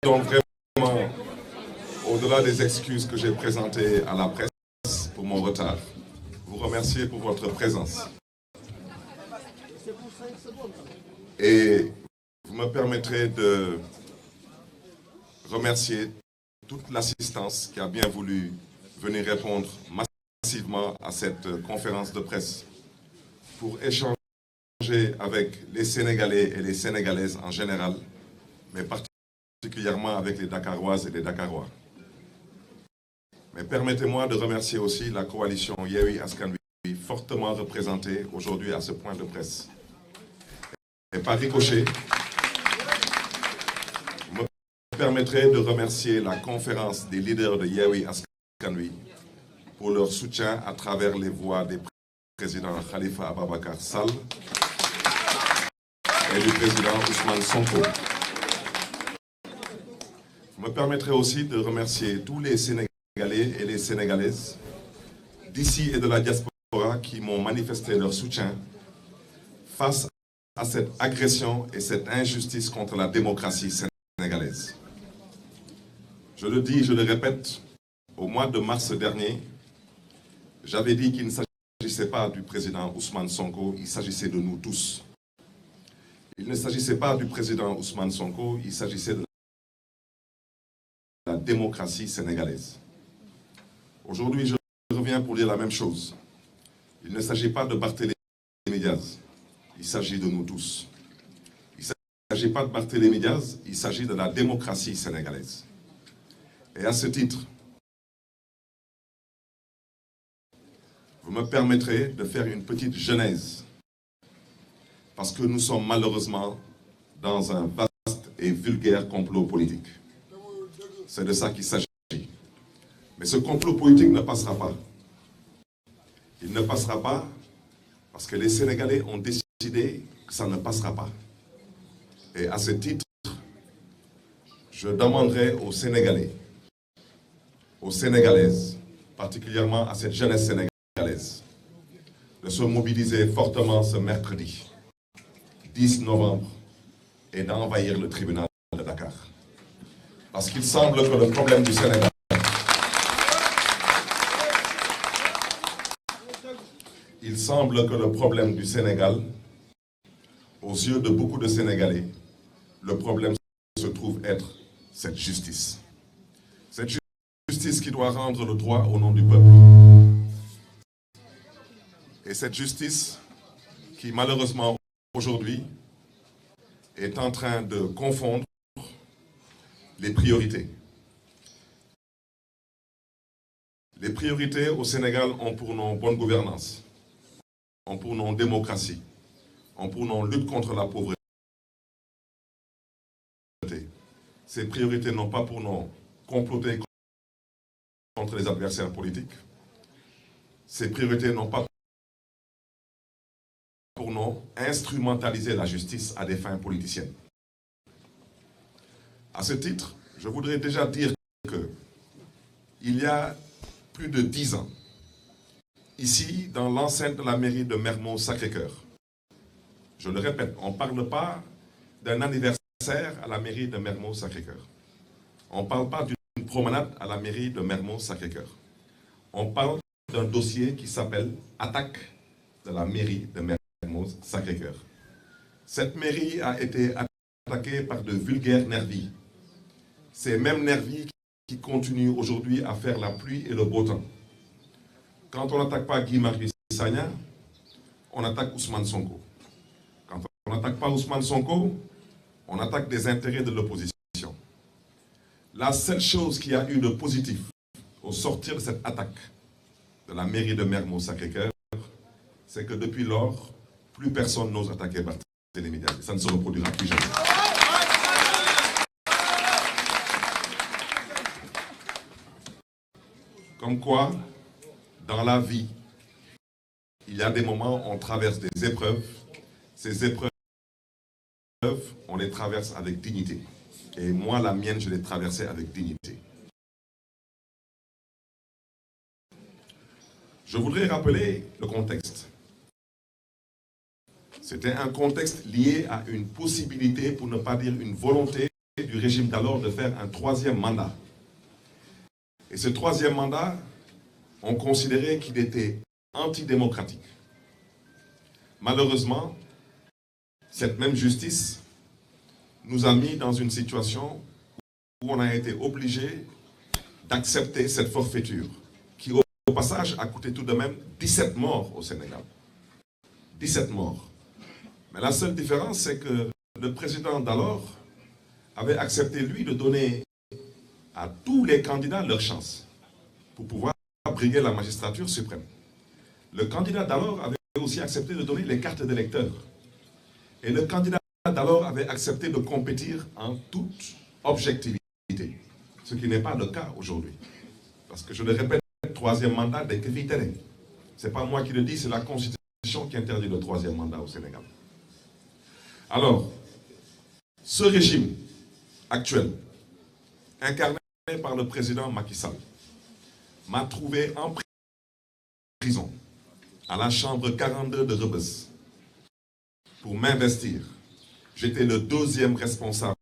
Donc vraiment, au-delà des excuses que j'ai présentées à la presse pour mon retard, vous remercier pour votre présence. Et vous me permettrez de remercier toute l'assistance qui a bien voulu venir répondre massivement à cette conférence de presse pour échanger avec les Sénégalais et les Sénégalaises en général, mais particulièrement avec les Dakaroises et les Dakarois. Mais permettez-moi de remercier aussi la coalition Yewwi Askan Wi, fortement représentée aujourd'hui à ce point de presse. Et par ricochet, vous me permettrez de remercier la conférence des leaders de Yewwi Askan Wi pour leur soutien à travers les voix des présidents Khalifa Ababacar Sall et du président Ousmane Sonko. Vous me permettrez aussi de remercier tous les Sénégalais et les Sénégalaises d'ici et de la diaspora qui m'ont manifesté leur soutien face à cette agression et cette injustice contre la démocratie sénégalaise. Je le dis, je le répète, au mois de mars dernier, j'avais dit qu'il ne s'agissait pas du président Ousmane Sonko, il s'agissait de nous tous. Il ne s'agissait pas du président Ousmane Sonko, il s'agissait de la démocratie sénégalaise. Aujourd'hui, je reviens pour dire la même chose. Il ne s'agit pas de Barthélémy Diaz, il s'agit de nous tous. Il ne s'agit pas de Barthélémy Diaz, il s'agit de la démocratie sénégalaise. Et à ce titre, vous me permettrez de faire une petite genèse, parce que nous sommes malheureusement dans un vaste et vulgaire complot politique. C'est de ça qu'il s'agit. Mais ce complot politique ne passera pas. Il ne passera pas parce que les Sénégalais ont décidé que ça ne passera pas. Et à ce titre, je demanderai aux Sénégalais, aux Sénégalaises, particulièrement à cette jeunesse sénégalaise, de se mobiliser fortement ce mercredi 10 novembre et d'envahir le tribunal de Dakar. Parce qu'il semble que le problème du Sénégal, aux yeux de beaucoup de Sénégalais, le problème se trouve être cette justice. Cette justice qui doit rendre le droit au nom du peuple. Et cette justice qui, malheureusement, aujourd'hui, est en train de confondre les priorités. Les priorités au Sénégal ont pour nom bonne gouvernance, ont pour nom démocratie, ont pour nom lutte contre la pauvreté. Ces priorités n'ont pas pour nom comploter contre les adversaires politiques. Ces priorités n'ont pas pour nom instrumentaliser la justice à des fins politiciennes. À ce titre, je voudrais déjà dire qu'il y a plus de 10 ans, ici, dans l'enceinte de la mairie de Mermoz-Sacré-Cœur, je le répète, on ne parle pas d'un anniversaire à la mairie de Mermoz-Sacré-Cœur. On ne parle pas d'une promenade à la mairie de Mermoz-Sacré-Cœur. On parle d'un dossier qui s'appelle « Attaque de la mairie de Mermoz-Sacré-Cœur ». Cette mairie a été attaquée par de vulgaires nervis. Ces mêmes nervis qui continuent aujourd'hui à faire la pluie et le beau temps. Quand on n'attaque pas Guy Marius Sagna, on attaque Ousmane Sonko. Quand on n'attaque pas Ousmane Sonko, on attaque des intérêts de l'opposition. La seule chose qui a eu de positif au sortir de cette attaque de la mairie de Mermoz-Sacré-Cœur, c'est que depuis lors, plus personne n'ose attaquer Barthélémy Diaz. Ça ne se reproduira plus jamais. Comme quoi, dans la vie, il y a des moments où on traverse des épreuves. Ces épreuves, on les traverse avec dignité. Et moi, la mienne, je l'ai traversée avec dignité. Je voudrais rappeler le contexte. C'était un contexte lié à une possibilité, pour ne pas dire une volonté, du régime d'alors de faire un troisième mandat. Et ce troisième mandat, on considérait qu'il était antidémocratique. Malheureusement, cette même justice nous a mis dans une situation où on a été obligé d'accepter cette forfaiture, qui au passage a coûté tout de même 17 morts au Sénégal. 17 morts. Mais la seule différence, c'est que le président d'alors avait accepté, lui, de donner à tous les candidats leur chance pour pouvoir briguer la magistrature suprême. Le candidat d'alors avait aussi accepté de donner les cartes d'électeurs. Et le candidat d'alors avait accepté de compétir en toute objectivité, ce qui n'est pas le cas aujourd'hui. Parce que je le répète, troisième mandat dès que vitale. Ce n'est pas moi qui le dis, c'est la Constitution qui interdit le troisième mandat au Sénégal. Alors, ce régime actuel, incarné par le président Macky Sall, m'a trouvé en prison, à la chambre 42 de Rebeuss, pour m'investir. J'étais le deuxième responsable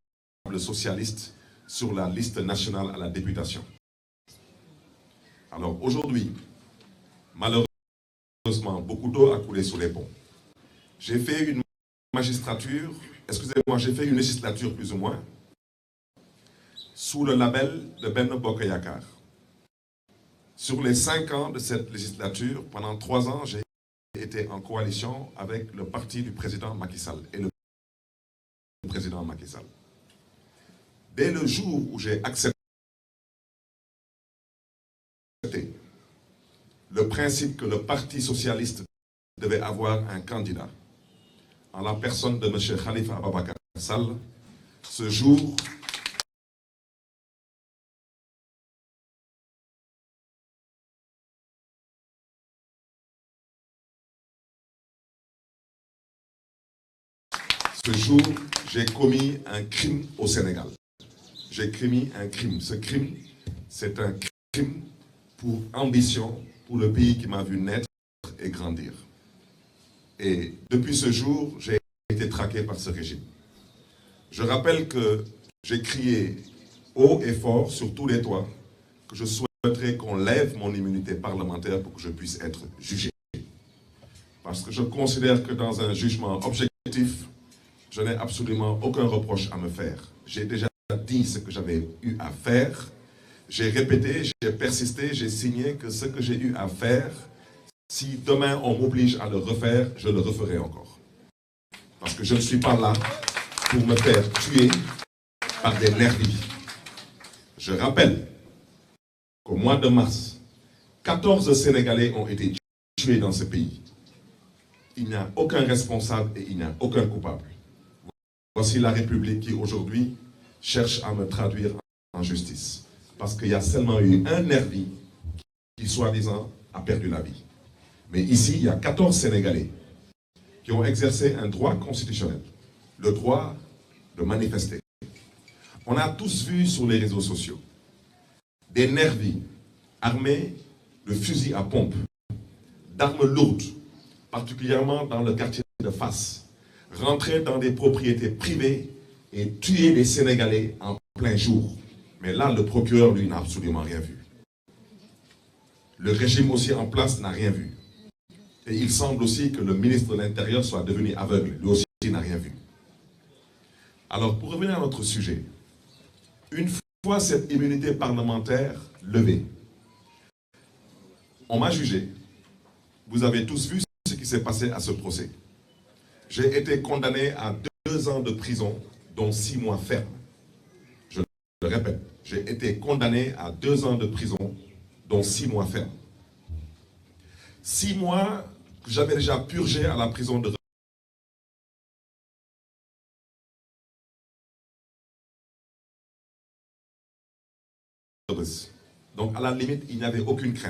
socialiste sur la liste nationale à la députation. Alors aujourd'hui, malheureusement, beaucoup d'eau a coulé sous les ponts. J'ai fait une magistrature, excusez-moi, j'ai fait une législature plus ou moins, sous le label de Benno Bokk Yakaar. Sur les 5 ans de cette législature, pendant 3 ans, j'ai été en coalition avec le parti du président Macky Sall et le président Macky Sall. Dès le jour où j'ai accepté le principe que le Parti socialiste devait avoir un candidat, en la personne de M. Khalifa Ababacar Sall, ce jour, j'ai commis un crime au Sénégal. J'ai commis un crime. Ce crime, c'est un crime pour ambition, pour le pays qui m'a vu naître et grandir. Et depuis ce jour, j'ai été traqué par ce régime. Je rappelle que j'ai crié haut et fort sur tous les toits que je souhaiterais qu'on lève mon immunité parlementaire pour que je puisse être jugé. Parce que je considère que dans un jugement objectif, je n'ai absolument aucun reproche à me faire. J'ai déjà dit ce que j'avais eu à faire. J'ai répété, j'ai persisté, j'ai signé que ce que j'ai eu à faire, si demain on m'oblige à le refaire, je le referai encore. Parce que je ne suis pas là pour me faire tuer par des nervis. Je rappelle qu'au mois de mars, 14 Sénégalais ont été tués dans ce pays. Il n'y a aucun responsable et il n'y a aucun coupable. Voici la République qui aujourd'hui cherche à me traduire en justice. Parce qu'il y a seulement eu un nervi qui, soi-disant, a perdu la vie. Mais ici, il y a 14 Sénégalais qui ont exercé un droit constitutionnel, le droit de manifester. On a tous vu sur les réseaux sociaux des nervis armés de fusils à pompe, d'armes lourdes, particulièrement dans le quartier de Fass, rentrer dans des propriétés privées et tuer des Sénégalais en plein jour. Mais là, le procureur, lui, n'a absolument rien vu. Le régime aussi en place n'a rien vu. Et il semble aussi que le ministre de l'Intérieur soit devenu aveugle. Lui aussi n'a rien vu. Alors, pour revenir à notre sujet, une fois cette immunité parlementaire levée, on m'a jugé. Vous avez tous vu ce qui s'est passé à ce procès. J'ai été condamné à 2 ans de prison, dont 6 mois fermes. Je le répète, j'ai été condamné à 2 ans de prison, dont 6 mois fermes. 6 mois que j'avais déjà purgé à la prison de Rebeuss. Donc à la limite, il n'y avait aucune crainte.